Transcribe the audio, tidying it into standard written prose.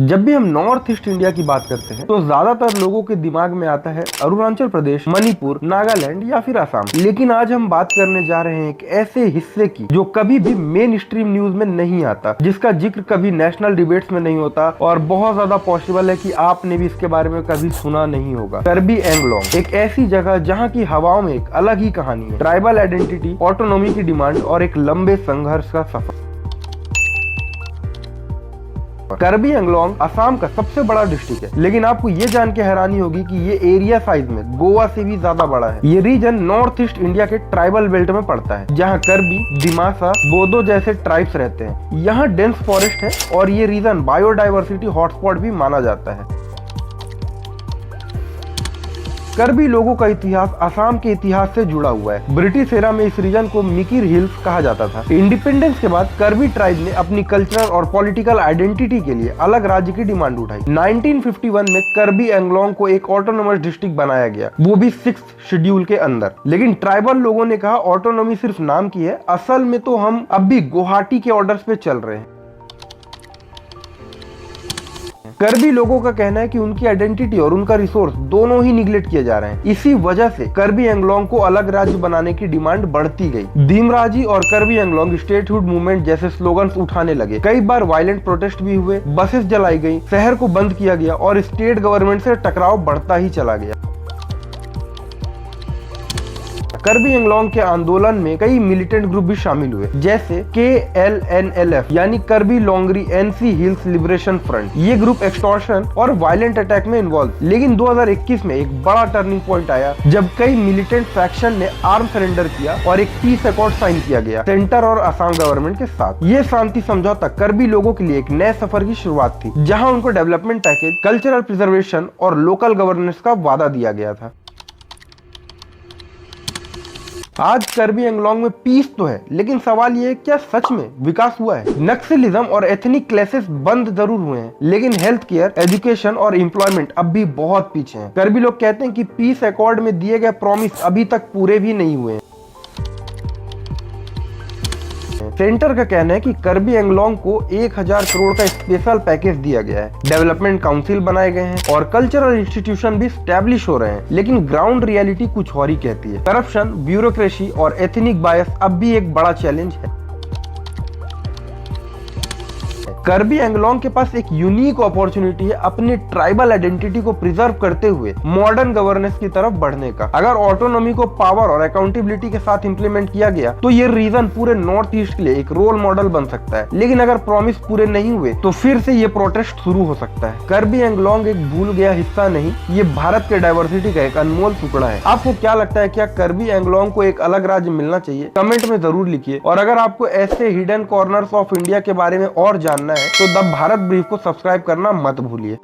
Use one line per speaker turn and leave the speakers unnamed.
जब भी हम नॉर्थ ईस्ट इंडिया की बात करते हैं तो ज्यादातर लोगों के दिमाग में आता है अरुणाचल प्रदेश, मणिपुर, नागालैंड या फिर असम। लेकिन आज हम बात करने जा रहे हैं एक ऐसे हिस्से की जो कभी भी मेन स्ट्रीम न्यूज में नहीं आता, जिसका जिक्र कभी नेशनल डिबेट्स में नहीं होता और बहुत ज्यादा पॉसिबल है कि आपने भी इसके बारे में कभी सुना नहीं होगा। करबी एंगलोंग एक ऐसी जगह जहाँ की हवाओं में एक अलग ही कहानी है, ट्राइबल आइडेंटिटी, ऑटोनॉमी की डिमांड और एक लंबे संघर्ष का सफर। करबी एंगलोंग असम का सबसे बड़ा डिस्ट्रिक्ट है, लेकिन आपको ये जान के हैरानी होगी कि ये एरिया साइज में गोवा से भी ज्यादा बड़ा है। ये रीजन नॉर्थ ईस्ट इंडिया के ट्राइबल बेल्ट में पड़ता है, जहाँ करबी, दिमासा, बोडो जैसे ट्राइब्स रहते हैं। यहाँ डेंस फॉरेस्ट है और ये रीजन बायोडाइवर्सिटी हॉटस्पॉट भी माना जाता है। करबी लोगों का इतिहास असम के इतिहास से जुड़ा हुआ है। ब्रिटिश एरा में इस रीजन को मिकिर हिल्स कहा जाता था। इंडिपेंडेंस के बाद करबी ट्राइब ने अपनी कल्चरल और पॉलिटिकल आइडेंटिटी के लिए अलग राज्य की डिमांड उठाई। 1951 में करबी एंगलोंग को एक ऑटोनोमस डिस्ट्रिक्ट बनाया गया, वो भी 6th शेड्यूल के अंदर। लेकिन ट्राइबल लोगों ने कहा ऑटोनॉमी सिर्फ नाम की है, असल में तो हम अब भी गुवाहाटी के ऑर्डर्स पे चल रहे हैं। करबी लोगों का कहना है कि उनकी आइडेंटिटी और उनका रिसोर्स दोनों ही निगलेक्ट किए जा रहे हैं। इसी वजह से करबी एंगलोंग को अलग राज्य बनाने की डिमांड बढ़ती गई। दीमराजी और करबी एंगलोंग स्टेटहुड मूवमेंट जैसे स्लोगन्स उठाने लगे। कई बार वायलेंट प्रोटेस्ट भी हुए, बसेस जलाई गई, शहर को बंद किया गया और स्टेट गवर्नमेंट से टकराव बढ़ता ही चला गया। करबी एंगलोंग के आंदोलन में कई मिलिटेंट ग्रुप भी शामिल हुए, जैसे KLNLF यानी करबी Longri NC hills liberation front. ये ग्रुप एक्सटॉर्शन और वायलेंट अटैक में इन्वॉल्व। लेकिन 2021 में एक बड़ा टर्निंग पॉइंट आया जब कई मिलिटेंट फैक्शन ने आर्म सरेंडर किया और एक पीस अकॉर्ड साइन किया गया सेंटर और असम गवर्नमेंट के साथ। ये शांति समझौता करबी लोगों के लिए एक नए सफर की शुरुआत थी, जहाँ उनको डेवलपमेंट पैकेज, कल्चरल प्रिजर्वेशन और लोकल गवर्नेंस का वादा दिया गया था। आज करबी एंगलोंग में पीस तो है, लेकिन सवाल ये है क्या सच में विकास हुआ है? नक्सलिज्म और एथनिक क्लैशेस बंद जरूर हुए हैं, लेकिन हेल्थ केयर, एजुकेशन और एम्प्लॉयमेंट अब भी बहुत पीछे हैं। करबी लोग कहते हैं कि पीस अकॉर्ड में दिए गए प्रॉमिस अभी तक पूरे भी नहीं हुए हैं। सेंटर का कहना है कि करबी एंगलोंग को 1000 करोड़ का स्पेशल पैकेज दिया गया है, डेवलपमेंट काउंसिल बनाए गए हैं और कल्चरल इंस्टीट्यूशन भी स्टैब्लिश हो रहे हैं। लेकिन ग्राउंड रियलिटी कुछ और ही कहती है। करप्शन, ब्यूरोक्रेसी और एथनिक बायस अब भी एक बड़ा चैलेंज है। करबी एंगलोंग के पास एक यूनिक अपॉर्चुनिटी है अपने ट्राइबल आइडेंटिटी को प्रिजर्व करते हुए मॉडर्न गवर्नेंस की तरफ बढ़ने का। अगर ऑटोनॉमी को पावर और अकाउंटेबिलिटी के साथ इंप्लीमेंट किया गया तो ये रीजन पूरे नॉर्थ ईस्ट के लिए एक रोल मॉडल बन सकता है। लेकिन अगर प्रॉमिस पूरे नहीं हुए तो फिर से ये प्रोटेस्ट शुरू हो सकता है। करबी एंगलोंग एक भूल गया हिस्सा नहीं, ये भारत के डाइवर्सिटी का एक अनमोल टुकड़ा है। आपको क्या लगता है, क्या करबी एंगलोंग को एक अलग राज्य मिलना चाहिए? कमेंट में जरूर लिखिए। और अगर आपको ऐसे हिडन कॉर्नर्स ऑफ इंडिया के बारे में और जानना है तो द भारत ब्रीफ को सब्सक्राइब करना मत भूलिए।